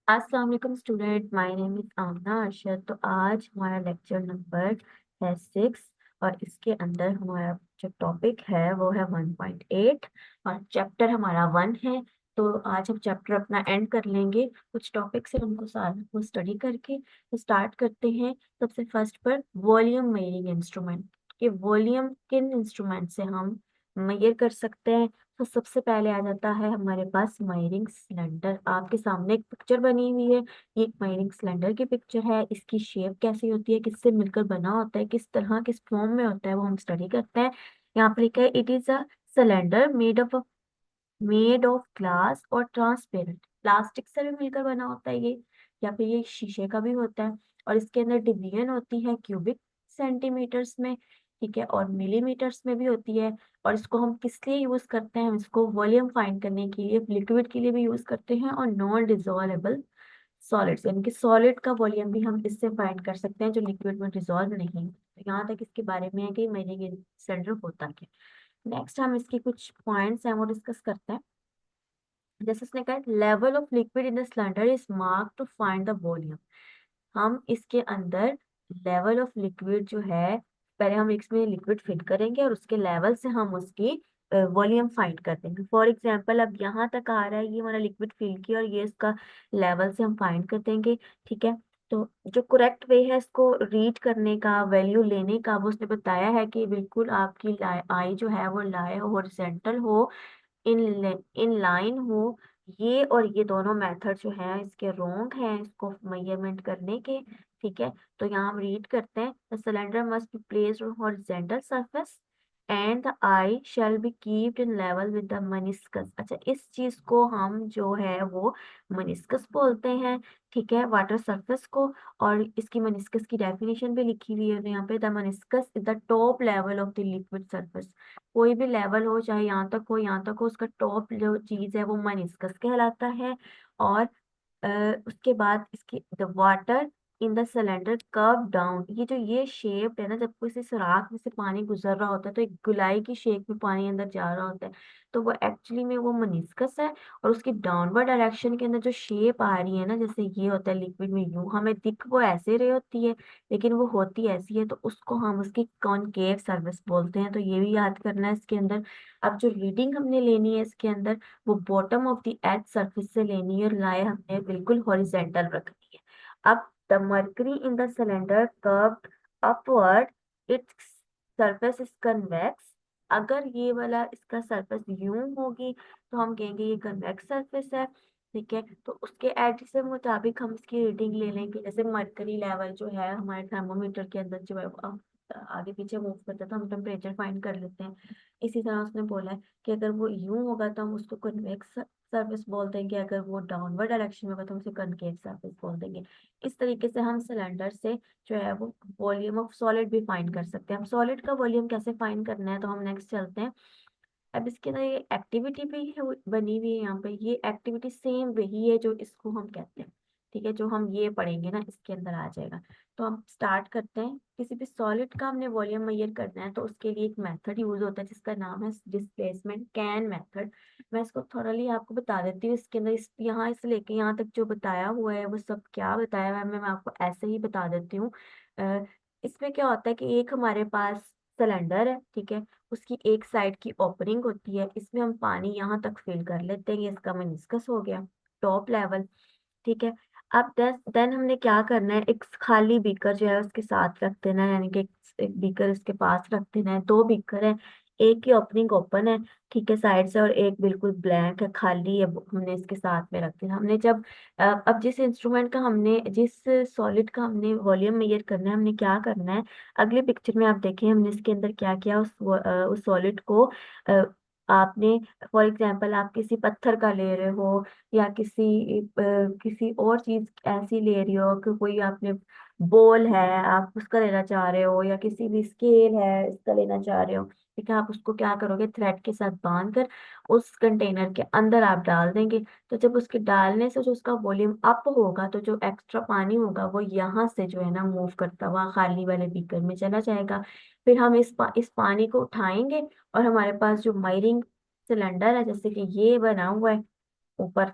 अस्सलाम वालेकुम student, my name is आमना अरशद। तो आज हमारा लेक्चर नंबर है 6 और इसके अंदर हमारा जो टॉपिक है वो है 1.8 और चैप्टर हमारा 1 है। तो आज हम चैप्टर अपना एंड कर लेंगे, कुछ टॉपिक से उनको सारा को स्टडी करके तो स्टार्ट करते हैं। सबसे फर्स्ट पर वॉल्यूम मेजरिंग इंस्ट्रूमेंट, कि वॉल्यूम किन इंस्ट्रूमेंट से हम मेजर कर सकते हैं। तो सबसे पहले आ जाता है हमारे पास मायरिंग सिलेंडर। आपके सामने एक पिक्चर बनी हुई है, ये एक मायरिंग सिलेंडर की पिक्चर है। इसकी शेप कैसी होती है, किससे मिलकर बना होता है, किस तरह किस फॉर्म में होता है, वो हम स्टडी करते हैं। यहाँ पर लिखा है it is a cylinder made of glass और ट्रांसपेरेंट। प्लास्टिक से भी मिलकर बना होता है ये, या फिर ये शीशे का भी होता है। और इसके अंदर डिवीजन होती है क्यूबिक सेंटीमीटर्स में, ठीक है, और मिलीमीटर्स में भी होती है। और इसको हम किस लिए यूज करते हैं, हम इसको वॉल्यूम फाइंड करने के लिए, लिक्विड के लिए भी यूज करते हैं, और नॉन डिसॉल्वेबल सॉलिड्स यानी कि सॉलिड का वॉल्यूम भी हम इससे फाइंड कर सकते हैं जो लिक्विड में डिसॉल्व नहीं है। तो यहाँ तक इसके बारे में है कि मेरे सिलेंडर होता क्या। नेक्स्ट हम इसके कुछ पॉइंट्स हैं वो डिस्कस करते हैं। जैसे उसने कहा level of liquid in the cylinder is mark to find the volume. हम इसके अंदर लेवल ऑफ लिक्विड जो है, पहले हम इसमें लिक्विड फिल करेंगे और उसके लेवल से हम उसकी वॉल्यूम फाइंड कर देंगे। फॉर एग्जांपल अब यहाँ तक आ रहा है, ये हमारा लिक्विड फिल किया और ये इसका लेवल से हम फाइंड कर देंगे, ठीक है। तो जो करेक्ट वे है इसको रीड करने का, वैल्यू लेने का, वो उसने बताया है कि बिल्कुल आपकी आई जो है वो लाए हॉरिजॉन्टल हो, इन इन लाइन हो। ये और ये दोनों मेथड जो है इसके रॉन्ग हैं इसको मेजरमेंट करने के, ठीक है। तो यहाँ हम रीड करते हैं the cylinder must be placed on horizontal surface and the eye shall be kept in level with the meniscus. अच्छा, इस चीज को हम जो है वो मनिस्कस बोलते हैं, ठीक है, वाटर सरफेस को। और इसकी मनिस्कस की डेफिनेशन भी लिखी हुई है, तो यहाँ पे the meniscus is the top level of the liquid surface. कोई भी लेवल हो, चाहे यहाँ तक हो यहाँ तक हो, उसका टॉप जो चीज है वो मेनिस्कस कहलाता है। और उसके बाद इसकी the water in the cylinder curve down, ये जो ये शेप है ना, जब किसी सुराख में से पानी गुजर रहा होता है तो एक गुलाई की शेप में पानी अंदर जा रहा होता है, तो वो एक्चुअली में वो मेनिस्कस है। और उसकी डाउनवर्ड डायरेक्शन के अंदर जो शेप आ रही है ना, जैसे ये होता है लिक्विड में, यूं हमें दिख वो ऐसे रही होती है लेकिन वो होती ऐसी है, तो उसको हम उसकी कॉनकेव सर्विस बोलते हैं। तो ये भी याद करना है इसके अंदर। अब जो रीडिंग हमने लेनी है इसके अंदर, वो bottom of the edge surface से लेनी है और लाए हमने बिल्कुल हॉरिजेंटल रखनी है। अब the mercury in the cylinder curved upward, its surface is convex. अगर ये वाला इसका सरफेस यूं होगी तो हम कहेंगे ये कन्वेक्स सरफेस है, ठीक है। तो उसके एड से मुताबिक हम इसकी रीडिंग ले लेंगे। जैसे मरकरी लेवल जो है हमारे थर्मोमीटर के अंदर जो है वो आगे पीछे मूव करता है तो हम टेम्परेचर फाइंड कर लेते हैं। इसी तरह उसने बोला है कि अगर वो यूं होगा तो हम उसको कन्वेक्स सरफेस बोल देंगे, अगर वो डाउनवर्ड डायरेक्शन में होगा तो हम उसे कनकेव सरफेस बोल देंगे। इस तरीके से हम सिलेंडर से जो है वो वॉल्यूम ऑफ सॉलिड भी फाइंड कर सकते हैं। हम सॉलिड का वॉल्यूम कैसे फाइंड करना है तो हम नेक्स्ट चलते हैं। अब इसके अंदर ये एक्टिविटी भी है बनी हुई है, यहाँ पे ये एक्टिविटी सेम वही है जो इसको हम कहते हैं, ठीक है। जो हम ये पढ़ेंगे ना इसके अंदर आ जाएगा। तो हम स्टार्ट करते हैं। किसी भी सॉलिड का हमने वॉल्यूम मेजर करना है तो उसके लिए एक मेथड यूज होता है जिसका नाम है डिस्प्लेसमेंट कैन मेथड। मैं इसको थोड़ली आपको बता देती हूँ। इसके अंदर इस यहाँ से लेके यहाँ तक जो बताया हुआ है वो सब क्या बताया हुआ है मैं आपको ऐसे ही बता देती हूँ। अ, इसमें क्या होता है कि एक हमारे पास सिलेंडर है, ठीक है, उसकी एक साइड की ओपनिंग होती है, इसमें हम पानी यहाँ तक फिल कर लेते हैं, ये इसका मेनिस्कस हो गया, टॉप लेवल, ठीक है। अब देन हमने क्या करना है, एक खाली बीकर जो है उसके साथ रख देना है, यानी कि एक बीकर इसके पास रख देना है। दो बीकर है, एक की ओपनिंग ओपन है, ठीक है, साइड से, और एक बिल्कुल ब्लैंक है, खाली है, वो हमने इसके साथ में रख दिया। हमने जब अब जिस इंस्ट्रूमेंट का हमने जिस सॉलिड का हमने वॉल्यूम मेजर करना है, हमने क्या करना है, अगले पिक्चर में आप देखें हमने इसके अंदर क्या किया। उस सॉलिड को आपने, फॉर एग्जांपल आप किसी पत्थर का ले रहे हो या किसी और चीज ऐसी ले रही हो कि कोई आपने बॉल है आप उसका लेना चाह रहे हो, या किसी भी स्केल है इसका लेना चाह रहे हो, ठीक है। आप उसको क्या करोगे, थ्रेड के साथ बांध कर उस कंटेनर के अंदर आप डाल देंगे। तो जब उसके डालने से जो उसका वॉल्यूम अप होगा तो जो एक्स्ट्रा पानी होगा वो यहाँ से जो है ना मूव करता हुआ खाली वाले बीकर में चला जाएगा। फिर हम इस पानी को उठाएंगे और हमारे पास जो मायरिंग सिलेंडर है, जैसे कि ये बना हुआ है ऊपर,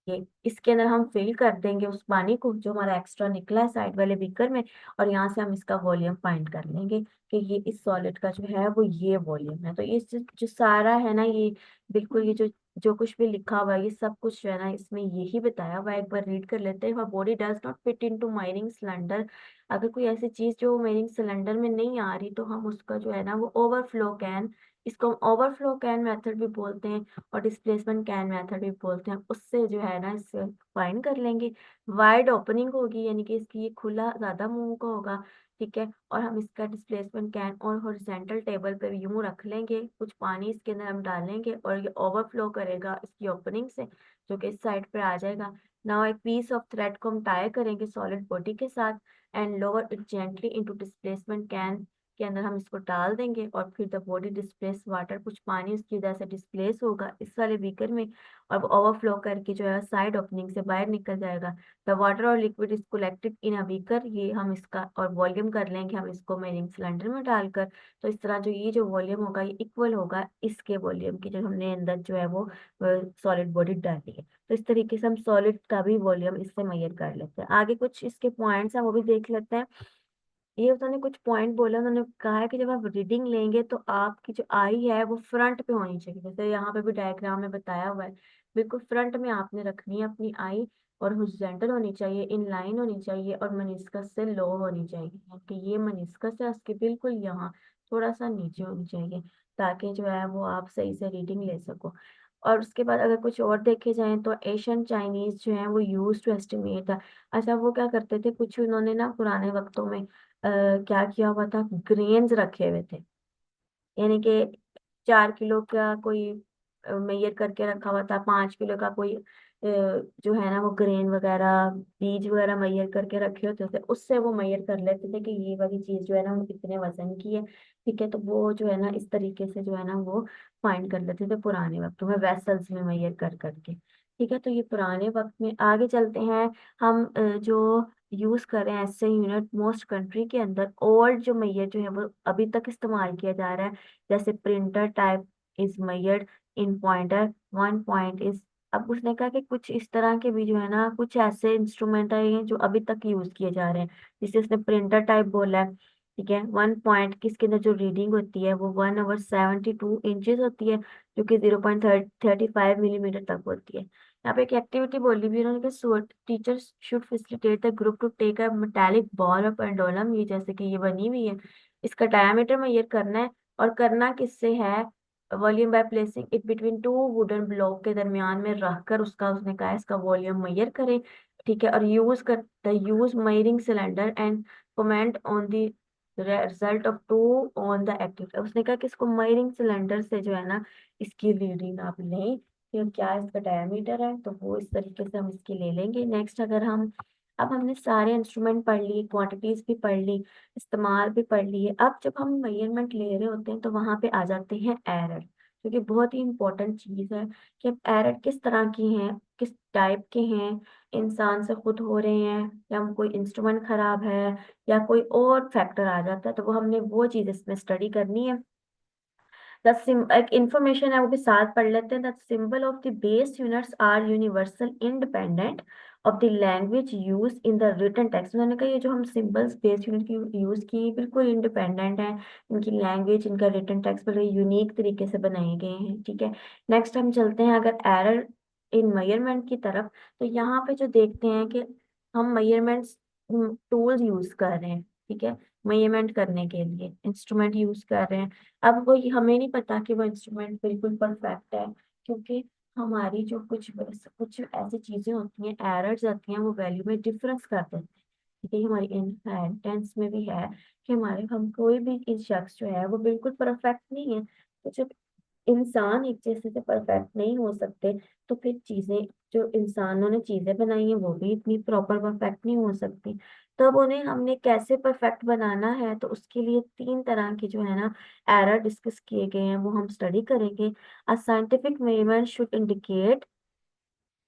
ये इसके अंदर हम फिल कर देंगे उस पानी को जो हमारा एक्स्ट्रा निकला है साइड वाले बीकर में, और यहाँ से हम इसका वॉल्यूम फाइंड कर लेंगे कि ये इस सॉलिड का जो है वो ये वॉल्यूम है। तो ये जो सारा है ना, ये बिल्कुल ये जो जो कुछ भी लिखा हुआ है ये सब कुछ जो है ना इसमें यही बताया हुआ है। एक बार रीड कर लेते हैं। Body does not fit into mining cylinder. अगर कोई ऐसी चीज जो माइनिंग सिलेंडर में नहीं आ रही तो हम उसका जो है ना वो ओवरफ्लो कैन, इसको हम ओवरफ्लो कैन मेथड भी बोलते हैं और डिस्प्लेसमेंट कैन मेथड भी बोलते हैं, उससे जो है ना इससे फाइंड कर लेंगे। वाइड ओपनिंग होगी यानी कि इसकी ये खुला ज्यादा मुंह का होगा, ठीक है। और हम इसका डिस्प्लेसमेंट कैन और हॉरिजॉन्टल टेबल पे यूं रख लेंगे, कुछ पानी इसके अंदर हम डालेंगे और ये ओवरफ्लो करेगा इसकी ओपनिंग से, जो कि इस साइड पे आ जाएगा। नाउ एक पीस ऑफ थ्रेड को हम टाई करेंगे सॉलिड बॉडी के साथ and lower it gently into displacement can के अंदर हम इसको डाल देंगे, और फिर द बॉडी डिस्प्लेस वाटर, कुछ पानी उसकी वजह से डिस्प्लेस होगा इस वाले बीकर में और ओवरफ्लो करके जो है साइड ओपनिंग से बाहर निकल जाएगा। द वाटर और liquid is collected in a beaker, ये हम इसका और वॉल्यूम कर लेंगे हम इसको मेरिंग सिलेंडर में डालकर। तो इस तरह जो ये जो वॉल्यूम होगा ये इक्वल होगा इसके वॉल्यूम की जो हमने अंदर जो है वो सॉलिड बॉडी डाली है। तो इस तरीके से हम सॉलिड का भी वॉल्यूम इससे मेजर कर लेते हैं। आगे कुछ इसके पॉइंट्स हैं वो भी देख लेते हैं। ये उन्होंने कुछ पॉइंट बोला, उन्होंने कहा है कि जब आप रीडिंग लेंगे तो आपकी जो आई है वो फ्रंट पे होनी चाहिए, जैसे यहाँ पे भी डायग्राम में बताया हुआ है। बिल्कुल फ्रंट में आपने रखनी है अपनी आई, और हॉरिजॉन्टल होनी चाहिए, इन लाइन होनी चाहिए, और मेनिस्कस से लो होनी चाहिए, कि ये मेनिस्कस है उसके बिल्कुल यहाँ थोड़ा सा नीचे होनी चाहिए, ताकि जो है वो आप सही से रीडिंग ले सको। और उसके बाद अगर कुछ और देखे जाएं तो एशियन चाइनीज जो है वो यूज टू एस्टिमेट। अच्छा, वो क्या करते थे, कुछ उन्होंने ना पुराने वक्तों में क्या किया हुआ था, ग्रेन्स रखे हुए थे, यानी कि 4 किलो का कोई मेजर करके रखा हुआ था, 5 किलो का कोई जो है ना वो ग्रेन वगैरह बीज वगैरह मेजर करके रखे होते थे, उससे वो मेजर कर लेते थे कि ये वाली चीज जो है ना वो कितने वजन की है, ठीक है। तो वो जो है ना इस तरीके से जो है ना वो फाइंड कर लेते थे पुराने वक्तों में वेसल्स में मेजर कर करके, ठीक है। तो ये पुराने वक्त में। आगे चलते हैं हम जो यूज कर रहे हैं ऐसे यूनिट मोस्ट कंट्री के अंदर, ओल्ड जो मैयर जो है वो अभी तक इस्तेमाल किया जा रहा है, जैसे printer type is measured in pointer 1 point is. अब उसने कहा कि कुछ इस तरह के भी जो है ना कुछ ऐसे इंस्ट्रूमेंट है जो अभी तक यूज किए जा रहे हैं, जिसे उसने प्रिंटर टाइप बोला है, ठीक है। 1 पॉइंट की इसके अंदर जो रीडिंग होती है वो 1/72 इंचेस होती है, जो कि 0.35 मिलीमीटर तक होती है। यहाँ पे एक एक्टिविटी बोली भी उन्होंने कि teachers should facilitate the group to take a metallic ball और पेंडुलम, ये जैसे कि ये बनी हुई है, इसका डायमीटर मेजर करना है, और करना किससे है, volume by placing it between two wooden block के दरमियान में रखकर उसका उसने कहा इसका वॉल्यूम मेजर करें, ठीक है। और use measuring cylinder and comment on the result of to on the activity. उसने कहा कि इसको मेजरिंग सिलेंडर से जो है ना इसकी रीडिंग आप लें, फिर क्या इसका डायमीटर है, तो वो इस तरीके से हम इसकी ले लेंगे। नेक्स्ट अगर हम, अब हमने सारे इंस्ट्रूमेंट पढ़ लिए, क्वांटिटीज भी पढ़ ली, इस्तेमाल भी पढ़ लिए। अब जब हम मेजरमेंट ले रहे होते हैं तो वहां पे आ जाते हैं एरर, क्योंकि बहुत ही इंपॉर्टेंट चीज है कि अब एरर किस तरह की हैं, किस टाइप के हैं, इंसान से खुद हो रहे हैं या हम कोई इंस्ट्रूमेंट खराब है या कोई और फैक्टर आ जाता है, तो वो हमने वो चीज इसमें स्टडी करनी है। एक इंफॉर्मेशन है वो भी साथ पढ़ लेते हैं। The symbol of the base units are universal independent of the language use in the written text. उन्होंने कहा ये जो हम सिंबल्स बेस यूनिट की यूज की बिल्कुल इंडिपेंडेंट है, इनकी लैंग्वेज, इनका रिटन टेक्स्ट बड़े यूनिक तरीके से बनाए गए हैं, ठीक है। नेक्स्ट हम चलते हैं अगर एरर इन मेजरमेंट की तरफ, तो यहाँ पे जो देखते हैं कि हम मेजरमेंट्स टूल्स यूज कर रहे हैं, ठीक है, मेजरमेंट करने के लिए इंस्ट्रूमेंट यूज कर रहे हैं। अब वो हमें नहीं पता कि वो इंस्ट्रूमेंट बिल्कुल परफेक्ट है, क्योंकि हमारी जो कुछ कुछ ऐसी चीजें होती हैं, एरर्स आती हैं, वो वैल्यू में डिफरेंस कर देते हैं, ठीक है। ये हमारी इनहेरिटेंस में भी है कि हमारे हम कोई भी शख्स जो है वो बिल्कुल परफेक्ट नहीं है। तो जब इंसान एक जैसे से परफेक्ट नहीं हो सकते, तो फिर चीजें, जो इंसानों ने चीजें बनाई हैं वो भी इतनी प्रॉपर परफेक्ट नहीं हो सकती। तो अब उन्हें हमने कैसे परफेक्ट बनाना है, तो उसके लिए 3 तरह के जो है ना एरर डिस्कस किए गए हैं वो हम स्टडी करेंगे। A scientific measurement should indicate,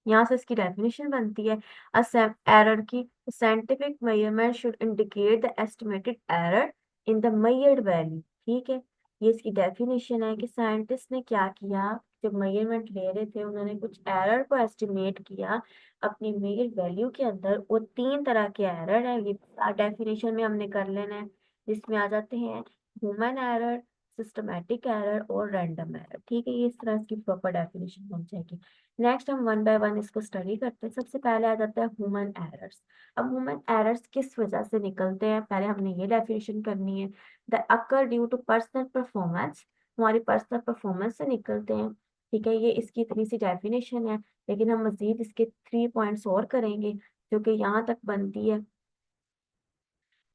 यहाँ से इसकी डेफिनेशन बनती है अ एरर की, scientific measurement should indicate the estimated error in the measured value, ठीक है। ये इसकी डेफिनेशन है कि साइंटिस्ट ने क्या किया, जब मेजरमेंट ले रहे थे उन्होंने कुछ एरर को एस्टिमेट किया अपनी मेजर वैल्यू के अंदर। वो तीन तरह के एरर है, ये डेफिनेशन में हमने कर लेना है, जिसमें आ जाते हैं ह्यूमन एरर, सिस्टमैटिक एरर और रैंडम एरर। ठीक है, ये इस तरह इसकी प्रॉपर डेफिनेशन बन जाएगी। नेक्स्ट हम वन बाय वन इसको स्टडी करते हैं। सबसे पहले आ जाता है ह्यूमन एरर्स। अब ह्यूमन एरर्स किस वजह से निकलते हैं, पहले हमने ये डेफिनेशन करनी है। The occur due to personal performance, हमारी पर्सनल परफॉर्मेंस से निकलते हैं। ठीक है, ये इसकी इतनी सी डेफिनेशन है, लेकिन हम मजीद इसके 3 पॉइंट्स और करेंगे जो कि यहाँ तक बनती है।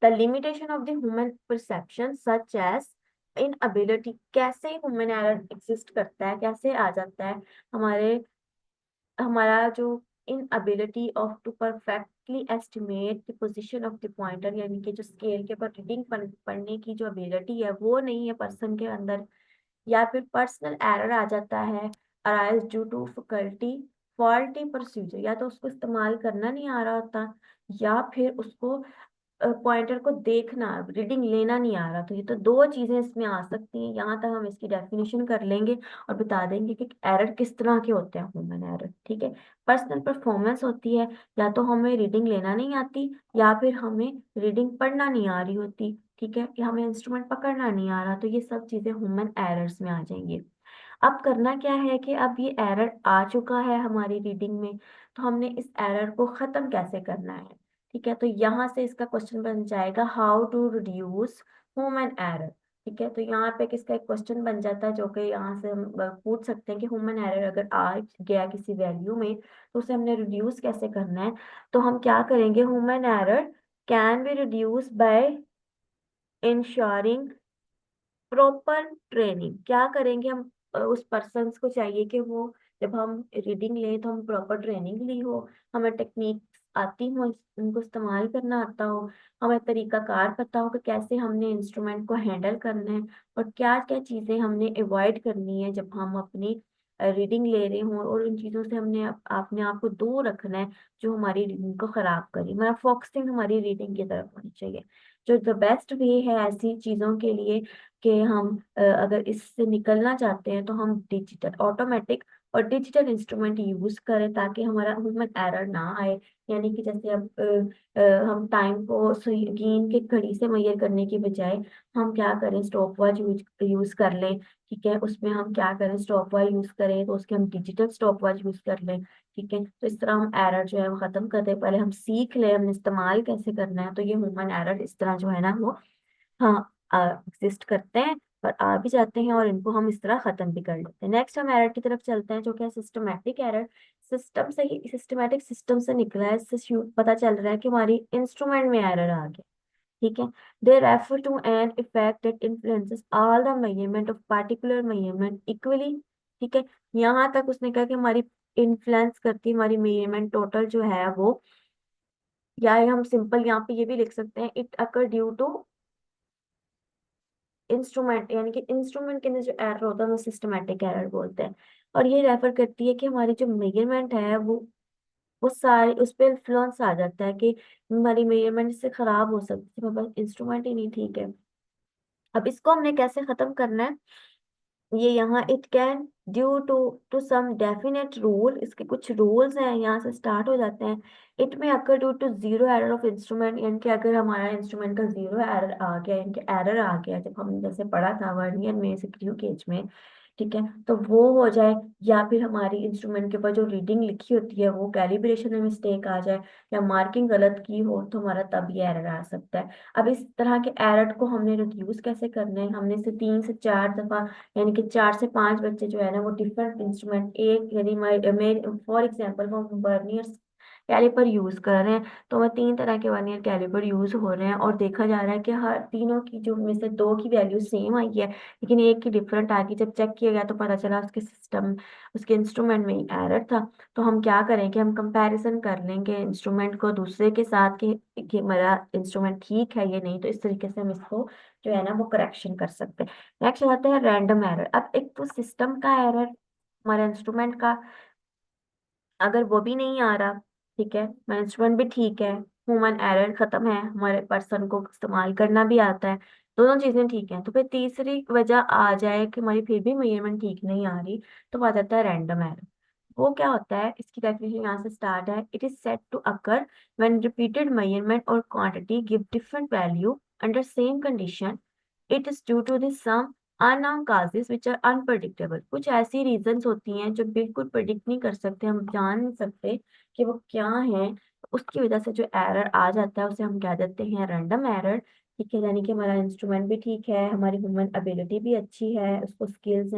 The limitation of the human perception such as inability, कैसे ह्यूमन एरर एग्जिस्ट करता है, कैसे आ जाता है हमारे हमारा जो inability of to perfectly estimate the position of the pointer, यानी कि जो स्केल के ऊपर रीडिंग पढ़ने की जो एबिलिटी है वो नहीं है पर्सन के अंदर। या फिर पर्सनल एरर आ जाता है arise due to faculty faulty procedure, या तो उसको इस्तेमाल करना नहीं आ रहा होता, या फिर उसको पॉइंटर को देखना रीडिंग लेना नहीं आ रहा। तो ये तो दो चीजें इसमें आ सकती हैं। यहाँ तक हम इसकी डेफिनेशन कर लेंगे और बता देंगे कि एरर किस तरह के होते हैं ह्यूमन एरर। ठीक है, पर्सनल परफॉर्मेंस होती है, या तो हमें रीडिंग लेना नहीं आती, या फिर हमें रीडिंग पढ़ना नहीं आ रही होती। ठीक है, या हमें इंस्ट्रूमेंट पकड़ना नहीं आ रहा, तो ये सब चीजें ह्यूमन एरर्स में आ जाएंगी। अब करना क्या है कि अब ये एरर आ चुका है हमारी रीडिंग में, तो हमने इस एरर को खत्म कैसे करना है। ठीक है, तो यहाँ से इसका क्वेश्चन बन जाएगा how to reduce human error. ठीक है, तो यहाँ पे किसका एक क्वेश्चन बन जाता है जो कि यहाँ से हम पूछ सकते हैं कि ह्यूमन एरर अगर आ गया किसी वैल्यू में तो उसे हमने रिड्यूस कैसे करना है। तो हम क्या करेंगे, human error can be reduce by ensuring proper training. क्या करेंगे हम, उस पर्सन को चाहिए कि वो जब हम रीडिंग लें तो हम प्रॉपर ट्रेनिंग ली हो, हमें टेक्निक आती हो, उनको इस्तेमाल करना आता हो, हमें तरीकाकार पता हो कि कैसे हमने इंस्ट्रूमेंट को हैंडल करना है और क्या क्या चीजें हमने अवॉइड करनी है जब हम अपनी रीडिंग ले रहे हों, और उन चीजों से हमने अपने आप को दूर रखना है जो हमारी रीडिंग को खराब करे। मतलब फोकसिंग हमारी रीडिंग की तरफ होनी चाहिए। जो द बेस्ट वे है ऐसी चीजों के लिए कि हम अगर इससे निकलना चाहते हैं तो हम डिजिटल ऑटोमेटिक और डिजिटल इंस्ट्रूमेंट यूज करें ताकि हमारा ह्यूमन एरर ना आए। यानी कि जैसे अब हम टाइम को सुई गिन के घड़ी से मेजर करने की बजाय हम क्या करें, स्टॉप वॉच यूज यूज कर लें। ठीक है, उसमें हम क्या करें, स्टॉप वॉच यूज करें तो उसके हम डिजिटल स्टॉप वॉच यूज कर लें। ठीक है, तो इस तरह हम एरर जो है वो खत्म कर दें। पहले हम सीख लें हमने इस्तेमाल कैसे करना है, तो ये ह्यूमन एरर इस तरह जो है ना वो हाँ एग्जिस्ट करते हैं और आ भी जाते हैं, और इनको हम इस तरह खत्म भी कर लेते हैं। नेक्स्ट हम एरर की तरफ चलते हैं जो कि है सिस्टमैटिक एरर। सिस्टम से ही सिस्टमैटिक सिस्टम से निकला है, इससे पता चल रहा है कि हमारी इंस्ट्रूमेंट में एरर आ गया। ठीक है, they refer to an effect that influences all the measurement of particular measurement equally. ठीक है, यहाँ तक उसने कहा कि हमारी इन्फ्लुएंस करती है हमारी मेजरमेंट टोटल जो है वो, या हम सिंपल यहाँ पे ये भी लिख सकते हैं it occur due to instrument, यानी कि इंस्ट्रूमेंट के अंदर जो एरर होता है वो सिस्टमैटिक एरर बोलते हैं। और ये रेफर करती है कि हमारी जो मेजरमेंट है वो सारी उस पर इन्फ्लुएंस आ जाता है कि हमारी मेजरमेंट इससे खराब हो सकती है, बस इंस्ट्रूमेंट ही नहीं ठीक है। अब इसको हमने कैसे खत्म करना है, ये यहाँ it can due to some definite rule, इसके कुछ रूल्स हैं यहाँ से स्टार्ट हो जाते हैं। It may occur due to zero error of instrument, यानी कि अगर हमारा इंस्ट्रूमेंट का जीरो एरर आ गया, यानी कि एरर आ गया जब हमने जैसे पढ़ा था वर्नियर में सिक्योर केज में। ठीक है, तो वो हो जाए, या फिर हमारी इंस्ट्रूमेंट के ऊपर जो रीडिंग लिखी होती है वो कैलिब्रेशन में मिस्टेक आ जाए, या मार्किंग गलत की हो, तो हमारा तब ये एरर आ सकता है। अब इस तरह के एरर को हमने रिड्यूस कैसे करना है, हमने से 3 से 4 दफा, यानी कि 4 से 5 बच्चे जो है ना वो डिफरेंट इंस्ट्रूमेंट एक, यानी मैं फॉर एग्जांपल वो वर्नियर कैलिपर यूज कर रहे हैं, तो वह 3 तरह के वर्नियर कैलिपर यूज हो रहे हैं और देखा जा रहा है कि हर तीनों की जो में से 2 की वैल्यू सेम आई है लेकिन एक की डिफरेंट आ गई। जब चेक किया गया तो पता चला उसके सिस्टम उसके इंस्ट्रूमेंट में ही एरर था। तो हम क्या करेंगे, हम कंपैरिजन कर लेंगे इंस्ट्रूमेंट को दूसरे के साथ कि मेरा इंस्ट्रूमेंट ठीक है ये नहीं, तो इस तरीके से हम इसको जो है ना वो करेक्शन कर सकते हैं। नेक्स्ट आता है रैंडम एरर। अब एक तो सिस्टम का एरर, हमारे इंस्ट्रूमेंट का अगर वो भी नहीं आ रहा, ठीक है, मैनेजमेंट भी ठीक है, ह्यूमन एरर खत्म है, हमारे पर्सन को इस्तेमाल करना भी आता है, दोनों चीजें ठीक हैं। तो फिर तीसरी वजह आ जाए कि हमारी फिर भी मेजरमेंट ठीक नहीं आ रही, तो आ जाता है रैंडम एरर। वो क्या होता है, इसकी डेफिनेशन यहाँ से स्टार्ट है। It is said to occur when repeated measurement और quantity give different value under same condition. It is due to this some unknown causes which are unpredictable। कुछ ऐसी रीजंस होती हैं जो बिल्कुल प्रिडिक्ट नहीं कर सकते, हम जान नहीं सकते कि वो क्या है। उसकी वजह से जो एरर आ जाता है उसे हम कह देते हैं रैंडम एरर। ठीक है, यानी कि हमारा इंस्ट्रूमेंट भी ठीक है, हमारी ह्यूमन एबिलिटी भी अच्छी है, उसको स्किल्स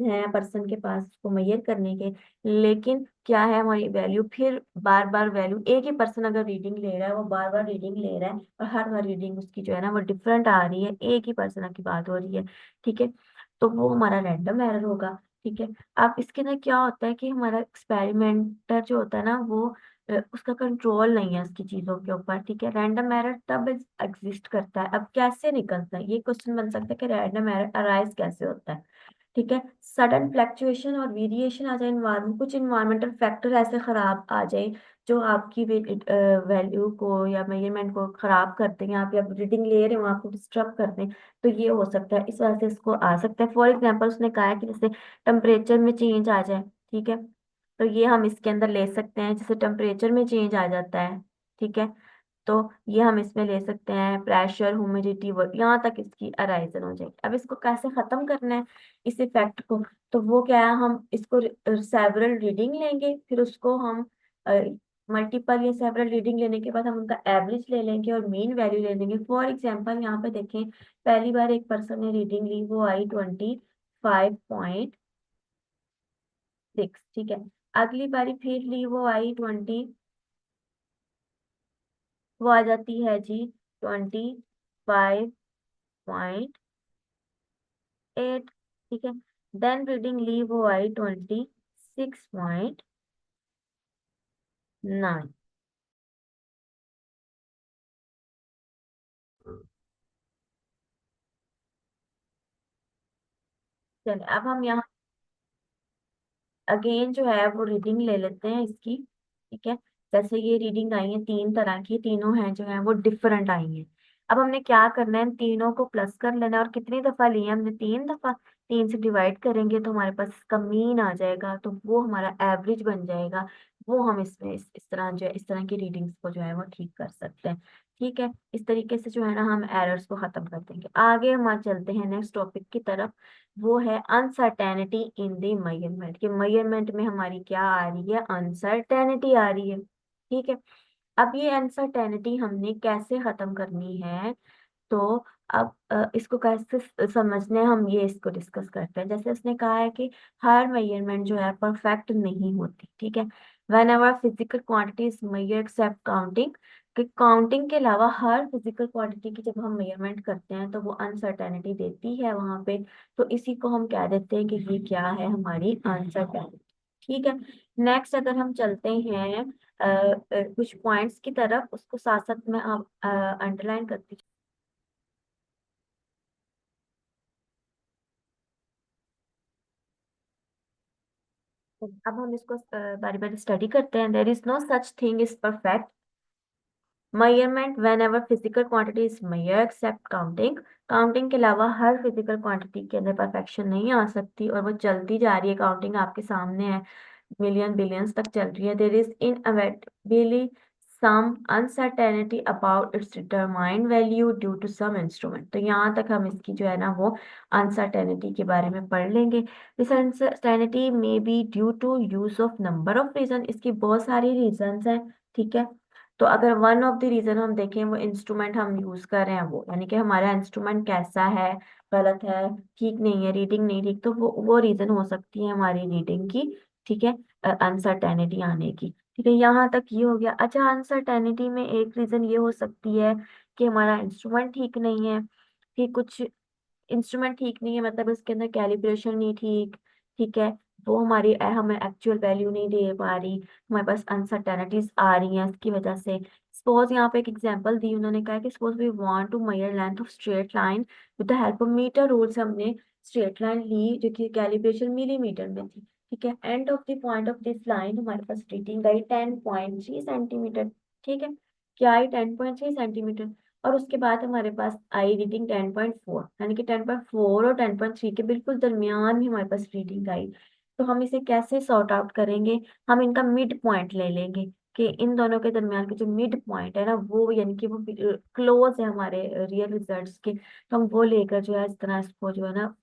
हैं पर्सन के पास उसको मेजर करने के। लेकिन क्या है, हमारी वैल्यू फिर बार बार वैल्यू, एक ही पर्सन अगर रीडिंग ले रहा है वो बार बार रीडिंग ले रहा है और हर बार रीडिंग उसकी जो है ना वो डिफरेंट आ रही है, एक ही पर्सन की बात हो रही है। ठीक है, तो वो हमारा रैंडम एरर होगा। ठीक है, अब इसके अंदर क्या होता है कि हमारा एक्सपेरिमेंटर जो होता है ना वो उसका कंट्रोल नहीं है उसकी चीजों के ऊपर। ठीक है, रैंडम एरर तब एग्जिस्ट करता है। अब कैसे निकलता है, ये क्वेश्चन बन सकता है कि रैंडम एरर अराइज कैसे होता है। ठीक है, सडन फ्लक्चुएशन और वेरिएशन आ जाए इन्वायरमेंट, कुछ इन्वायरमेंटल फैक्टर ऐसे खराब आ जाए जो आपकी वैल्यू को या मेजरमेंट को खराब कर दें, आप या रीडिंग ले रहे हो आपको डिस्टर्ब कर दें, तो ये हो सकता है। इस वजह से इसको आ सकता है। फॉर एग्जाम्पल उसने कहा है कि जैसे टेम्परेचर में चेंज आ जाए। ठीक है, तो ये हम इसके अंदर ले सकते हैं, जैसे टेम्परेचर में चेंज आ जाता है। ठीक है, तो ये हम इसमें ले सकते हैं प्रेशर ह्यूमिडिटी यहाँ तक इसकी अराइजल हो जाएगी। अब इसको कैसे खत्म करना है इस इफेक्ट को, तो वो क्या है, हम इसको सेवरल रीडिंग लेंगे, फिर उसको हम मल्टीपल या सेवरल रीडिंग लेने के बाद हम उनका एवरेज ले लेंगे और मीन वैल्यू ले लेंगे। फॉर एग्जाम्पल यहाँ पे देखें, पहली बार एक पर्सन ने रीडिंग ली, वो आई 25.6। ठीक है, अगली बारी फिर ली, वो आई 20, वो आ जाती है जी 25.8। ठीक है, देन रीडिंग ली, वो आई 26.9। चलिए अब हम यहाँ अगेन जो है वो रीडिंग ले लेते हैं इसकी। ठीक है, जैसे ये रीडिंग आई है तीन तरह की, तीनों हैं जो है वो डिफरेंट आई हैं। अब हमने क्या करना है, इन तीनों को प्लस कर लेना है। और कितनी दफा लिए हमने, 3 दफा। 3 से डिवाइड करेंगे तो हमारे पास इसका मीन आ जाएगा, तो वो हमारा एवरेज बन जाएगा। वो हम इसमें इस तरह जो है, इस तरह की रीडिंग्स को जो है वो ठीक कर सकते हैं। ठीक है, इस तरीके से जो है ना हम एरर्स को खत्म कर देंगे। आगे हम आज चलते हैं नेक्स्ट टॉपिक की तरफ। वो है अनसर्टेनिटी इन द मेजरमेंट, कि मेजरमेंट में हमारी क्या आ रही है, अनसर्टेनिटी आ रही है। ठीक है, अब ये अनसर्टेनिटी हमने कैसे खत्म करनी है, तो अब इसको कैसे समझने हैं, हम ये इसको डिस्कस करते हैं। जैसे उसने कहा है कि हर मेजरमेंट जो है परफेक्ट नहीं होती। ठीक है, whenever physical quantity is measure except counting, कि काउंटिंग के अलावा हर फिजिकल क्वांटिटी की जब हम मेजरमेंट करते हैं तो वो अनसर्टेनिटी देती है वहां पे। तो इसी को हम कह देते हैं कि ये क्या है, हमारी अनसर्टेनिटी। ठीक है, नेक्स्ट अगर हम चलते हैं कुछ पॉइंट्स की तरफ, उसको साथ साथ में आप अंडरलाइन करती। अब हम इसको बारी बारी स्टडी करते हैं। There is no such thing is perfect measurement whenever physical quantity is measure except counting. Counting के अलावा हर फिजिकल क्वांटिटी के अंदर परफेक्शन नहीं आ सकती, और वो चलती जा रही है। काउंटिंग आपके सामने है, मिलियन बिलियंस तक चल रही है। There is inevitably some uncertainty about its determined value due to some instrument. तो यहाँ तक हम इसकी जो है ना वो अनसर्टेनिटी के बारे में पढ़ लेंगे। This uncertainty may be due to use of number of reason, इसकी बहुत सारी रीजंस हैं। ठीक है, तो अगर वन ऑफ द रीजन हम देखें, वो इंस्ट्रूमेंट हम यूज कर रहे हैं, वो यानी कि हमारा इंस्ट्रूमेंट कैसा है, गलत है, ठीक नहीं है, रीडिंग नहीं ठीक, तो वो रीजन हो सकती है हमारी रीडिंग की। ठीक है, अनसर्टेनिटी आने की। ठीक है, यहाँ तक ये हो गया। अच्छा, अनसर्टेनिटी में एक रीजन ये हो सकती है कि हमारा इंस्ट्रूमेंट ठीक नहीं है। कि कुछ इंस्ट्रूमेंट ठीक नहीं है मतलब उसके अंदर कैलिब्रेशन नहीं ठीक। ठीक है, वो हमारी हमें एक्चुअल वैल्यू नहीं दे पा रही, हमारे पास अनसर्टेनिटीज आ रही हैं इसकी वजह से। सपोज यहाँ पे एक एग्जांपल दी, उन्होंने कहा कि suppose we want to measure length of straight line with the help of metre rule से हमने स्ट्रेट लाइन ली जो कि कैलिब्रेशन मिलीमीटर में थी। ठीक है, end of the point of this line हमारे पास रीडिंग आई 10.3 सेंटीमीटर। ठीक है, क्या आई 10.3 सेंटीमीटर। और उसके बाद हमारे पास आई रीडिंग 10.4, यानी कि 10.4 और 10.3 के बिल्कुल दरमियान में हमारे पास रीडिंग आई। तो हम इसे कैसे सॉर्ट आउट करेंगे? हम इनका मिड पॉइंट ले लेंगे कि इन दोनों के दरमियान के जो मिड पॉइंट है ना, वो यानी कि वो क्लोज है हमारे रियल रिजल्ट्स के, तो हम वो लेकर जो है इस तरह इसको जो है ना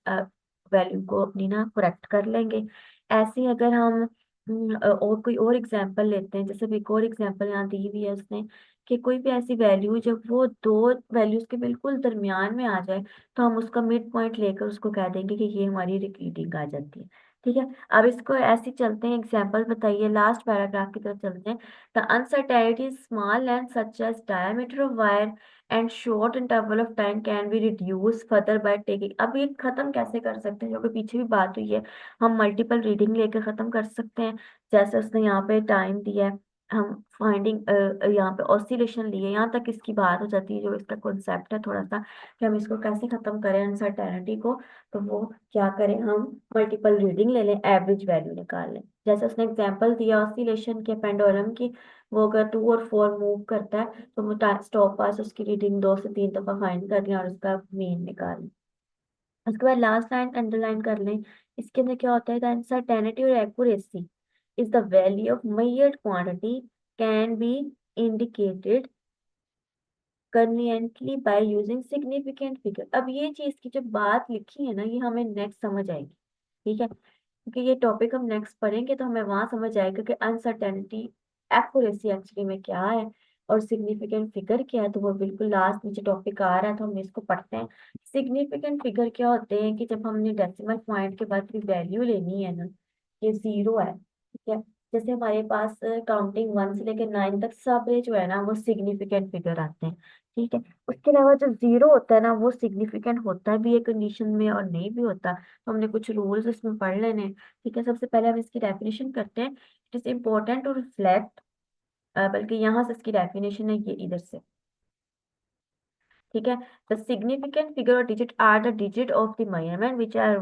वैल्यू को अपनी ना करेक्ट कर लेंगे। ऐसे ही अगर हम और कोई और एग्जांपल लेते हैं, जैसे एक और एग्जांपल यहाँ दी हुई है उसने, कि कोई भी ऐसी वैल्यू जब वो दो वैल्यूज के बिल्कुल दरमियान में आ जाए, तो हम उसका मिड पॉइंट लेकर उसको कह देंगे कि ये हमारी रीडिंग आ जाती है। ठीक है, अब इसको ऐसे ही चलते हैं, एग्जांपल बताइए, लास्ट पैराग्राफ की तरफ चलते हैं। The uncertainty small length such as diameter of wire and short interval of time can be reduce further by taking. अब ये खत्म कैसे कर सकते हैं, जो कि पीछे भी बात हुई है, हम मल्टीपल रीडिंग लेकर खत्म कर सकते हैं। जैसे उसने यहाँ पे टाइम दिया है, हम फाइंडिंग यहाँ पे ऑसिलेशन लिए, यहाँ तक इसकी बात हो जाती है, जो इसका कॉन्सेप्ट है थोड़ा सा कि हम इसको कैसे खत्म करें अनसर्टेनिटी को। तो वो क्या करें, हम मल्टीपल रीडिंग ले लें, एवरेज वैल्यू निकाल लें। जैसे उसने एग्जांपल दिया ऑसिलेशन के पेंडुलम की, वो अगर 2 और 4 मूव करता है तो वो स्टॉप पास उसकी रीडिंग 2 से 3 दफा फाइंड कर लें और उसका मीन निकाल लें। उसके बाद लास्ट लाइन अंडरलाइन कर लें। इसके अंदर क्या होता है, द अनसर्टेनिटी और accuracy is the value of measured quantity can be indicated conveniently by using significant figure. अब ये चीज की जो बात लिखी है ना, ये हमें नेक्स्ट समझ आएगी। ठीक है, क्योंकि ये टॉपिक हम नेक्स्ट पढ़ेंगे तो हमें वहां समझ आएगा कि अनसर्टेनिटी एक्यूरेसी एक्चुअली में क्या है और सिग्निफिकेंट फिगर क्या है। तो वो बिल्कुल लास्ट नीचे टॉपिक आ रहा है, तो हम इसको पढ़ते हैं। सिग्निफिकेंट फिगर क्या होते हैं कि जब हमने डेसिमल पॉइंट के बाद कोई वैल्यू लेनी है ना, ये 0 है, ठीक है, जैसे हमारे पास काउंटिंग 1 से लेकर 9 तक सब जो है ना वो सिग्निफिकेंट फिगर आते हैं। ठीक है, उसके अलावा जो 0 होता है ना, वो सिग्निफिकेंट होता भी है कंडीशन में और नहीं भी होता। तो हमने कुछ रूल्स इसमें पढ़ लेने हैं। ठीक है, सबसे पहले हम इसकी डेफिनेशन करते हैं। It is important to reflect, बल्कि यहाँ से इसकी डेफिनेशन है ये इधर से। ठीक है, the significant figure or digit are the digit of the measurement which are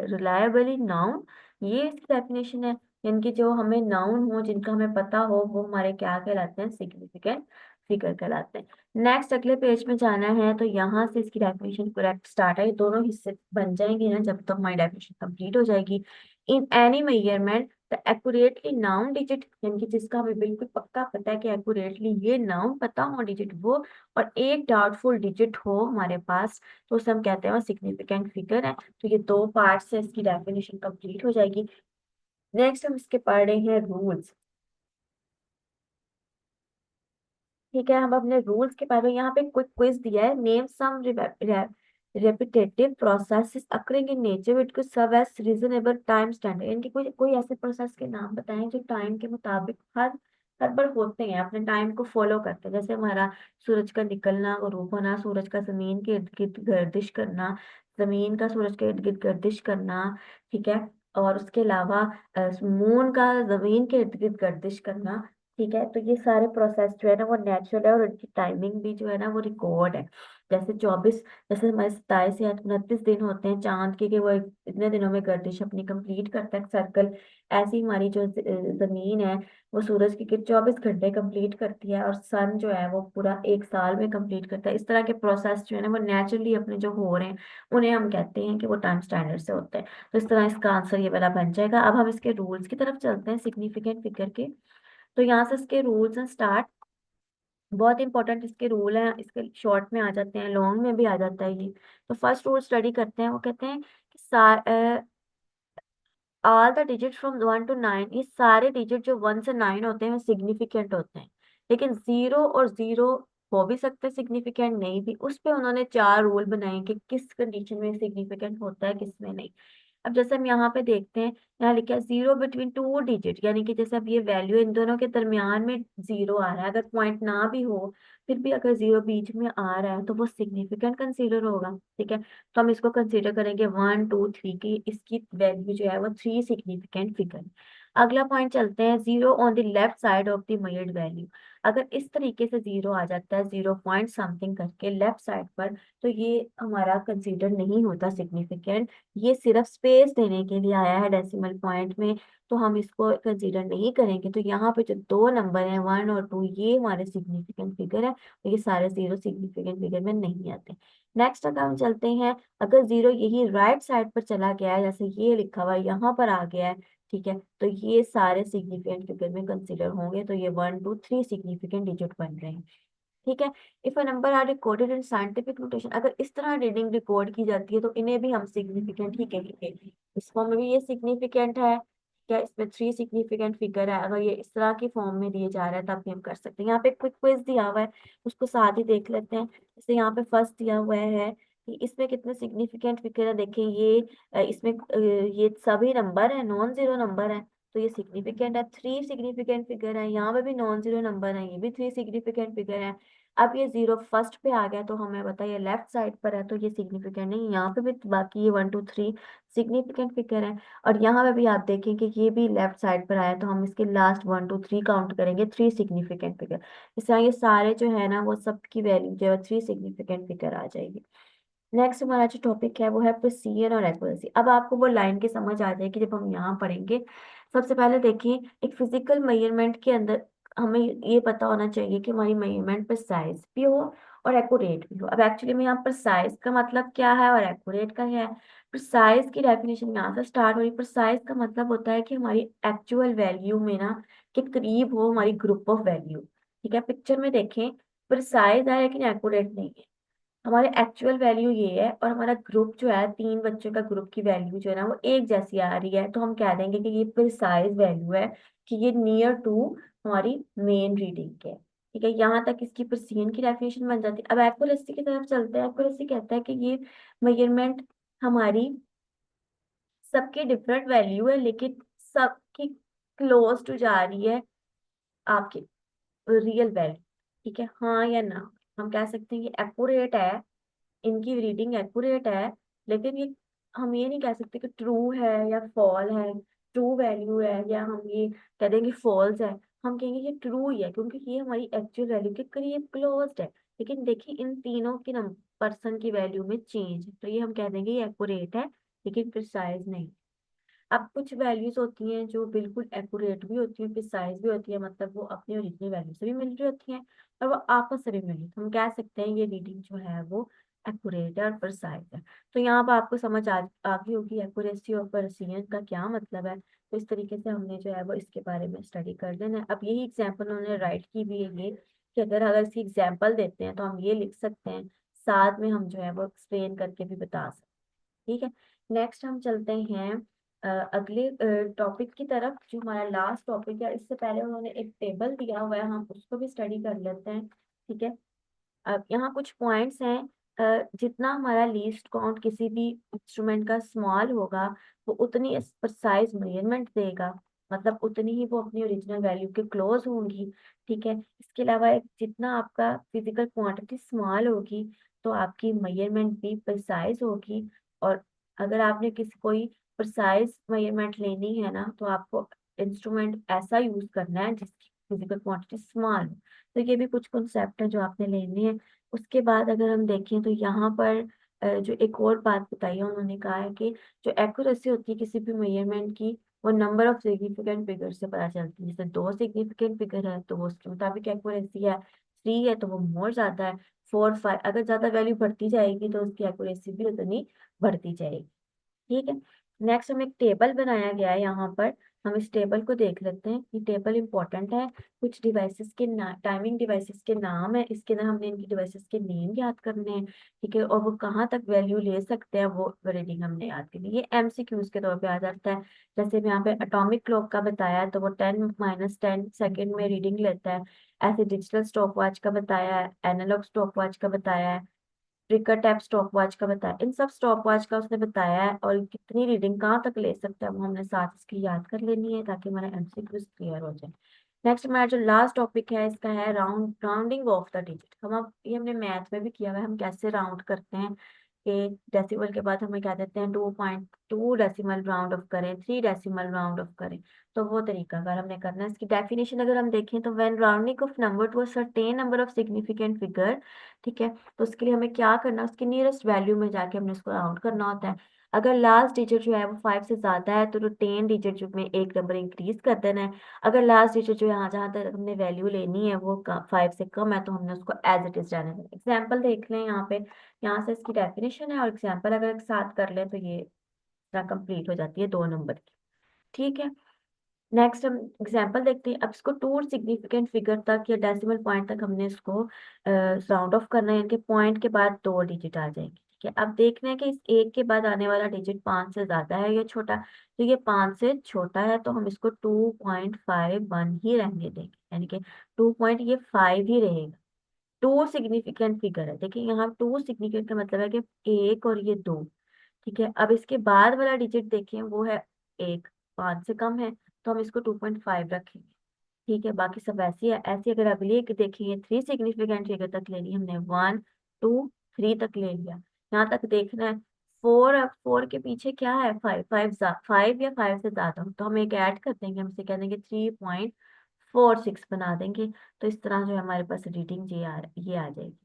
reliably known. ये इसकी डेफिनेशन है, यानी कि जो हमें नाउन हो, जिनका हमें पता हो, वो हमारे क्या कहलाते हैं, सिग्निफिकेंट फिगर कहलाते हैं। नेक्स्ट अगले पेज में जाना है, तो यहाँ से इसकी डेफिनेशन करेक्ट स्टार्ट है, ये दोनों हिस्से बन जाएंगे ना जब तक हमारी डेफिनेशन कंप्लीट हो जाएगी। In any measurement the accurately noun digit, यानी कि जिसका हमें बिल्कुल पक्का पता है कि एक्यूरेटली ये नाउन पता हो डिजिट वो, और एक डाउटफुल डिजिट हो हमारे पास, तो उसे हम कहते हैं वो सिग्निफिकेंट फिगर है। तो ये दो पार्ट से इसकी डेफिनेशन कंप्लीट हो जाएगी। नेक्स्ट हम इसके पढ़ रहे हैं रूल्स। ठीक है, हम अपने रूल्स के बारे में, यहाँ पे क्विक क्विज दिया है। Name some repetitive processes occurring in nature which could serve as reasonable time standard, यानी कि कोई कोई ऐसे प्रोसेस के नाम बताएं जो टाइम के मुताबिक हर हर बार होते हैं, अपने टाइम को फॉलो करते हैं। जैसे हमारा सूरज का निकलना, गुरूब होना, सूरज का जमीन के इर्द गिर्द गर्दिश करना, जमीन का सूरज के इर्द गिर्द गर्दिश करना। ठीक है, और उसके अलावा मून का जमीन के इर्द गिर्द गर्दिश करना। ठीक है, तो ये सारे प्रोसेस जो है ना वो नेचुरल है और उनकी टाइमिंग भी जो है ना वो रिकॉर्ड है। जैसे 24, जैसे हमारे 27 या 29 दिन होते हैं चांद के, कि वो इतने दिनों में गर्दिश अपनी कंप्लीट करता है सर्कल। ऐसी हमारी जो जमीन है, वो सूरज की 24 घंटे कंप्लीट करती है, और सन जो है वो पूरा 1 साल में कंप्लीट करता है। इस तरह के प्रोसेस जो है ना वो नेचुरली अपने जो हो रहे हैं, उन्हें हम कहते हैं कि वो टाइम स्टैंडर्ड से होते हैं। तो इस तरह इसका आंसर ये वाला बन जाएगा। अब हम इसके रूल्स की तरफ चलते हैं सिग्निफिकेंट फिगर के। तो यहाँ से इसके रूल्स एंड स्टार्ट, बहुत इंपॉर्टेंट इसके रूल हैं, इसके शॉर्ट में आ जाते हैं, लॉन्ग में भी आ जाता है ये। तो फर्स्ट रूल स्टडी करते हैं, वो कहते हैं कि all the digit from 1 to 9, ये सारे डिजिट जो 1 से 9 होते हैं वो सिग्निफिकेंट होते हैं। लेकिन 0 और 0 हो भी सकते हैं सिग्निफिकेंट, नहीं भी। उस पे उन्होंने 4 रूल बनाए कि किस कंडीशन में सिग्निफिकेंट होता है, किस में नहीं। अब जैसे हम यहाँ पे देखते हैं, यहाँ लिखा है 0 बिटवीन 2 डिजिट, यानी कि जैसे अब ये वैल्यू इन दोनों के दरमियान में 0 आ रहा है, अगर पॉइंट ना भी हो, फिर भी अगर 0 बीच में आ रहा है तो वो सिग्निफिकेंट कंसीडर होगा। ठीक है, तो हम इसको कंसीडर करेंगे 1 2 3 की, इसकी वैल्यू जो है वो 3 सिग्निफिकेंट फिगर। अगला पॉइंट चलते हैं, 0 on the left side of the measured value. अगर इस तरीके से 0 आ जाता है 0 पॉइंट समथिंग करके लेफ्ट साइड पर, तो ये हमारा कंसीडर नहीं होता सिग्निफिकेंट। ये सिर्फ स्पेस देने के लिए आया है डेसिमल पॉइंट में, तो हम इसको कंसीडर नहीं करेंगे। तो यहाँ पे जो दो नंबर हैं 1 और 2, ये हमारे सिग्निफिकेंट फिगर है, तो ये सारे जीरो सिग्निफिकेंट फिगर में नहीं आते। नेक्स्ट अगर हम चलते हैं, अगर जीरो यही राइट साइड पर चला गया है, जैसे ये लिखा हुआ है यहाँ पर आ गया है, ठीक है, तो ये सारे सिग्निफिकेंट फिगर में कंसीडर होंगे। तो ये 1 2 3 सिग्निफिकेंट डिजिट बन रहे हैं, ठीक है। If a number are recorded in scientific notation, अगर इस तरह रीडिंग रिकॉर्ड की जाती है तो इन्हें भी हम सिग्निफिकेंट ही कहेंगे। इस फॉर्म में भी ये सिग्निफिकेंट है, क्या इसमें 3 सिग्निफिकेंट फिगर है, अगर ये इस तरह की फॉर्म में दिए जा रहा है तब भी हम कर सकते हैं। यहाँ पे क्विक क्विज दिया हुआ है, उसको साथ ही देख लेते हैं। जैसे यहाँ पे फर्स्ट दिया हुआ है कि इसमें कितने सिग्निफिकेंट फिगर है, देखें ये इसमें ये सभी नंबर है, नॉन जीरो नंबर है, तो ये सिग्निफिकेंट है। 3 सिग्निफिकेंट फिगर है, यहाँ पे भी नॉन जीरो नंबर है, ये भी 3 सिग्निफिकेंट फिगर है। अब ये 0 फर्स्ट पे आ गया, तो हमें बताइए लेफ्ट साइड पर है, तो ये सिग्निफिकेंट नहीं, यहाँ पे भी बाकी ये 1 2 3 सिग्निफिकेंट फिगर है। और यहाँ पे भी आप देखें कि ये भी लेफ्ट साइड पर आया, तो हम इसके लास्ट 1 2 3 काउंट करेंगे 3 सिग्निफिकेंट फिगर। इस तरह ये सारे जो है ना वो सबकी वैल्यू जो है 3 सिग्निफिकेंट फिगर आ जाएगी। नेक्स्ट हमारा जो टॉपिक है वो है प्रिसीजन और एक्यूरेसी। अब आपको वो लाइन की समझ आ जाएगी जब हम यहाँ पढ़ेंगे। सबसे पहले देखिए, एक फिजिकल मेजरमेंट के अंदर हमें ये पता होना चाहिए कि हमारी मेजरमेंट प्रिसाइज भी हो और एक्यूरेट भी हो। अब एक्चुअली में यहाँ प्रिसाइज का मतलब क्या है और एक्यूरेट का क्या है। प्रिसाइज की डेफिनेशन यहाँ से स्टार्ट हो रही। प्रिसाइज का मतलब होता है कि हमारी एक्चुअल वैल्यू में ना के करीब हो हमारी ग्रुप ऑफ वैल्यू, ठीक है। पिक्चर में देखें, प्रिसाइज है लेकिन एक्यूरेट नहीं है। हमारे एक्चुअल वैल्यू ये है और हमारा ग्रुप जो है 3 बच्चों का ग्रुप की वैल्यू जो है ना वो एक जैसी आ रही है, तो हम कह देंगे कि ये प्रिसाइज वैल्यू है, कि ये नियर टू हमारी मेन रीडिंग के है, ठीक है। यहाँ तक इसकी प्रिसीजन की डेफिनेशन बन जाती है। अब एक्यूरेसी की तरफ चलते हैं। एक्यूरेसी कहता है कि ये मेजरमेंट हमारी सबकी डिफरेंट वैल्यू है लेकिन सबकी क्लोज टू जा रही है आपकी रियल वैल्यू, ठीक है, हाँ या ना। हम कह सकते हैं कि एक्यूरेट है, इनकी रीडिंग एक्यूरेट है, लेकिन ये हम ये नहीं कह सकते कि ट्रू है या फॉल है, ट्रू वैल्यू है, या हम ये कह देंगे फॉल्स है। हम कहेंगे ये ट्रू ही है क्योंकि ये हमारी एक्चुअल वैल्यू के करीब क्लोज्ड है। लेकिन देखिए इन तीनों की पर्सन की वैल्यू में चेंज है, तो ये हम कह देंगे ये एक्यूरेट है लेकिन प्रिसाइज नहीं। अब कुछ वैल्यूज होती हैं जो बिल्कुल एक्यूरेट भी होती हैं, प्रिसाइज भी होती है, मतलब वो अपनी ओरिजिनल वैल्यू से भी मिल रही होती हैं और वो आपस से भी मिल रही, तो हम कह सकते हैं ये रीडिंग जो है वो एक्यूरेट है और प्रिसाइज है। तो यहाँ पर आपको समझ आ गई होगी एक्यूरेसी और प्रिसीजन का क्या मतलब है। तो इस तरीके से हमने जो है वो इसके बारे में स्टडी कर लेना है। अब यही एग्जाम्पल उन्होंने राइट की भी है ये, कि अगर अगर इसकी एग्जाम्पल देते हैं तो हम ये लिख सकते हैं, साथ में हम जो है वो एक्सप्लेन करके भी बता सकते हैं, ठीक है। नेक्स्ट हम चलते हैं अगले टॉपिक की तरफ, जो हमारा लास्ट टॉपिक है। इससे पहले उन्होंने एक टेबल दिया हुआ है, हम उसको भी स्टडी कर लेते हैं, ठीक है। अब यहाँ कुछ पॉइंट्स हैं। जितना हमारा लीस्ट काउंट किसी भी इंस्ट्रूमेंट का स्मॉल होगा, वो उतनी प्रिसाइज मेजरमेंट देगा, मतलब उतनी ही वो अपनी ओरिजिनल वैल्यू के क्लोज होंगी, ठीक है। इसके अलावा जितना आपका फिजिकल क्वांटिटी स्मॉल होगी तो आपकी मेजरमेंट भी प्रिसाइज होगी। और अगर आपने किसी कोई प्रिसाइज मेजरमेंट लेनी है ना, तो आपको इंस्ट्रूमेंट ऐसा यूज करना है जिसकी फिजिकल क्वांटिटी स्मॉल हो। तो ये भी कुछ कॉन्सेप्ट है जो आपने लेने हैं। उसके बाद अगर हम देखें तो यहाँ पर जो एक और बात बताई है, उन्होंने कहा है कि जो एक्यूरेसी होती है किसी भी मेजरमेंट की, वो नंबर ऑफ सिग्निफिकेंट फिगर से पता चलती है। जैसे 2 सिग्निफिकेंट फिगर है तो वो उसके मुताबिक एक्यूरेसी है, 3 है तो वो मोर ज्यादा है, 4 5 अगर ज्यादा वैल्यू बढ़ती जाएगी तो उसकी एक्यूरेसी भी उतनी बढ़ती जाएगी, ठीक है। नेक्स्ट हमें एक टेबल बनाया गया है यहाँ पर, हम इस टेबल को देख लेते हैं। ये टेबल इंपॉर्टेंट है। कुछ डिवाइसेस के टाइमिंग डिवाइसेस के नाम है, इसके अंदर हमने इनकी डिवाइसेस के नेम याद करने हैं, ठीक है, और वो कहाँ तक वैल्यू ले सकते हैं वो रीडिंग हमने याद करनी है। ये एमसीक्यूज के तौर पे आ जाता है। जैसे मैं यहाँ पे एटॉमिक क्लॉक का बताया है तो वो 10 - 10 सेकेंड में रीडिंग लेता है। ऐसे डिजिटल स्टॉप वॉच का बताया है, एनालॉग स्टॉप वॉच का बताया है, ट्रिकर टैप स्टॉप वॉच का बताया, इन सब स्टॉप वॉच का उसने बताया है, और कितनी रीडिंग कहाँ तक ले सकता है वो हमने साथ इसकी याद कर लेनी है ताकि हमारा एमसीक्यूज क्लियर हो जाए। नेक्स्ट हमारा जो लास्ट टॉपिक है इसका है राउंडिंग ऑफ द डिजिट। हम अब ये हमने मैथ में भी किया हुआ है, हम कैसे राउंड करते हैं, एक डेसिमल के बाद हमें क्या देते हैं 2.2 डेसिमल राउंड ऑफ करें, 3 डेसिमल राउंड ऑफ करें, तो वो तरीका अगर हमने करना है। इसकी डेफिनेशन अगर हम देखें तो when rounding off number to a certain number of significant figure, ठीक है, तो उसके लिए हमें क्या करना है, उसकी नियरेस्ट वैल्यू में जाके हमने उसको राउंड करना होता है। अगर लास्ट डिजिट जो है वो 5 से ज्यादा है तो 10 डिजिट जो में एक नंबर इंक्रीज कर देना है। अगर लास्ट डिजिट जो यहाँ जहाँ तक हमने वैल्यू लेनी है वो 5 से कम है तो हमने उसको एज इट इज रहने देना। एग्जाम्पल देख लें यहाँ पे, यहाँ से इसकी डेफिनेशन है और एग्जाम्पल अगर एक साथ कर लें तो ये कंप्लीट हो जाती है 2 नंबर की। ठीक है, नेक्स्ट हम एग्जाम्पल देखते हैं। अब इसको टू सिग्निफिकेंट फिगर तक या डेसिमल पॉइंट तक हमने इसको राउंड ऑफ करना है, इनके पॉइंट के बाद 2 डिजिट आ जाएंगे। ठीक है, अब देखना है कि इस एक के बाद आने वाला डिजिट 5 से ज्यादा है या छोटा, तो ये 5 से छोटा है तो हम इसको 2.51 ही रहने देंगे, यानी कि 2 पॉइंट ये 5 ही रहेगा। टू सिग्निफिकेंट फिगर है, देखिए यहाँ टू सिग्निफिकेंट का मतलब है कि एक और ये दो। ठीक है, अब इसके बाद वाला डिजिट देखें वो है एक, 5 से कम है तो हम इसको 2.5 रखेंगे। ठीक है, बाकी सब ऐसी है ऐसी। अगर अगली एक देखेंगे 3 सिग्निफिकेंट फिगर तक ले ली हमने, 1 2 3 तक ले लिया, यहाँ तक देखना है। 4, अब 4 के पीछे क्या है, 5, 5 या 5 से ज्यादा हो तो हम एक ऐड कर देंगे, हम इसे कह देंगे 3.46 बना देंगे। तो इस तरह जो है हमारे पास रीडिंग ये आ जाएगी।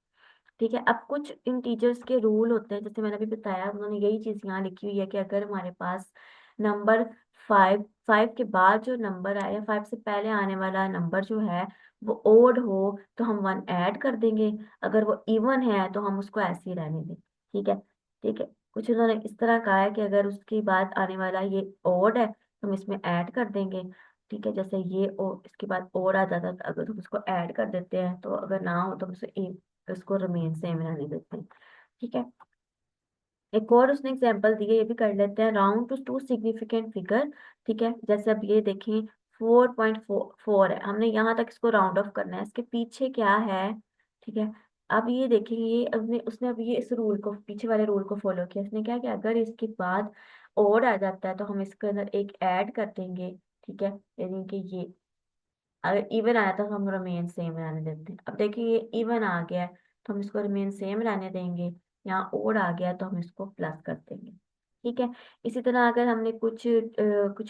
ठीक है, अब कुछ इन टीचर्स के रूल होते हैं, जैसे मैंने अभी बताया, उन्होंने यही चीज यहाँ लिखी हुई है कि अगर हमारे पास नंबर 5 के बाद जो नंबर आए, 5 से पहले आने वाला नंबर जो है वो ओड हो तो हम 1 ऐड कर देंगे, अगर वो इवन है तो हम उसको ऐसे ही रहने दें। ठीक है, ठीक है, कुछ उन्होंने इस तरह कहा है कि अगर उसके बाद आने वाला ये ओड है तो हम इसमें ऐड कर देंगे। ठीक है, जैसे ये इसके बाद और आ जाता है तो अगर हम उसको ऐड कर देते हैं, तो अगर ना हो तो हम उसको रिमेन सेम रहने देते हैं। ठीक है, एक और उसने एग्जांपल दी है, ये भी कर लेते हैं। Round to significant figure. ठीक है, जैसे अब ये देखें 4.4 है, हमने यहाँ तक इसको राउंड ऑफ करना है, इसके पीछे क्या है। ठीक है, अब ये देखेंगे, ये उसने अब ये इस रूल को, पीछे वाले रूल को फॉलो किया। उसने क्या किया, अगर इसके बाद और आ जाता है तो हम इसके अंदर एक ऐड कर देंगे। ठीक है, यानी कि ये अगर इवन आया तो हम रिमेन सेम रहने देते हैं। अब देखिए ये इवन आ गया है तो हम इसको रिमेन सेम रहने देंगे, यहाँ ओड आ गया तो हम इसको प्लस कर देंगे। ठीक है, इसी तरह अगर हमने कुछ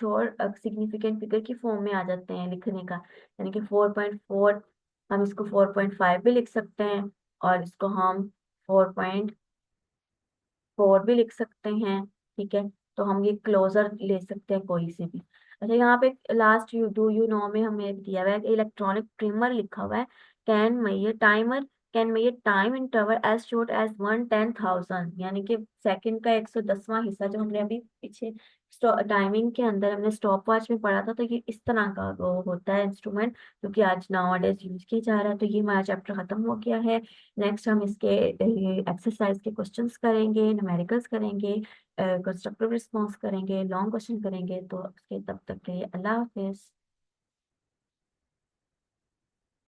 और सिग्निफिकेंट फिगर की फॉर्म में आ जाते हैं लिखने का, यानी कि 4.4, हम इसको 4.5 भी लिख सकते हैं और इसको हम 4.4 भी लिख सकते हैं। ठीक है, तो हम ये क्लोजर ले सकते हैं कोई से भी। अच्छा, यहाँ पे लास्ट यू नो में हमें दिया हुआ है कि इलेक्ट्रॉनिक ट्रिमर लिखा हुआ है, can measure timer can measure time interval as short as 1/10,000, यानी कि सेकंड का 110वां हिस्सा, जो हमने अभी पीछे टाइमिंग के अंदर हमने स्टॉप वॉच में पढ़ा था, तो ये इस तरह का वो होता है इंस्ट्रूमेंट जो कि आज नाउ-अ-डेज यूज किया जा रहा है। तो ये हमारा चैप्टर खत्म हो गया है। नेक्स्ट हम इसके एक्सरसाइज के क्वेश्चंस करेंगे, न्यूमेरिकल्स करेंगे, कंस्ट्रक्टिव रिस्पॉन्स करेंगे, लॉन्ग क्वेश्चन करेंगे। तो उसके तब तक के लिए अल्लाह हाफिज।